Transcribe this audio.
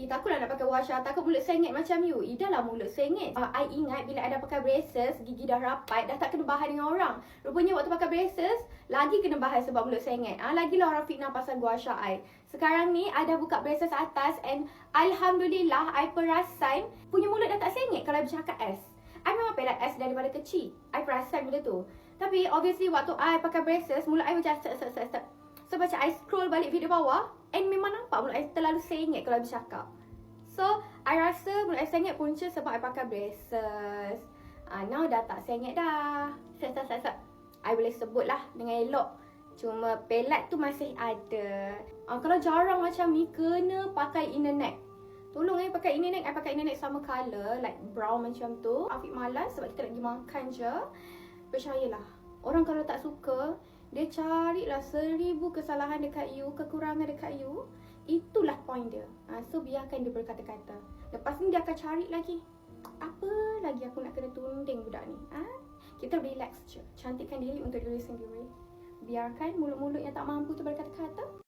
Takutlah nak pakai wash, takut mulut sengit macam you. Dah lah mulut sengit. I ingat bila I dah pakai braces, gigi dah rapat, dah tak kena bahas dengan orang. Rupanya waktu pakai braces, lagi kena bahas sebab mulut sengit. Lagilah orang fitnah pasal gua Asha I. Sekarang ni, I dah buka braces atas and Alhamdulillah, I perasan punya mulut dah tak sengit kalau I bercakap S. I memang pelat S daripada kecil. I perasan benda tu. Tapi obviously waktu I pakai braces, mulut I macam set. So macam I scroll balik video bawah and memang nampak mulut I terlalu sengit kalau I bercakap. So I rasa mulut I sengit punca sebab I pakai braces. Now dah tak sengit dah. Set. I boleh sebut lah dengan elok. Cuma pelat tu masih ada. Kalau jarang macam ni, kena pakai inner neck. Tolong pakai inner neck. I pakai inner neck sama colour, like brown macam tu. Outfit malas sebab kita nak pergi makan je. Percayalah, orang kalau tak suka, dia carilah 1000 kesalahan dekat you, kekurangan dekat you. Itulah point dia. So biarkan dia berkata-kata. Lepas ni dia akan cari lagi. Apa lagi aku nak kena tunding budak ni? Kita relax je. Cantikkan diri untuk diri sendiri. Biarkan mulut-mulut yang tak mampu tu berkata-kata.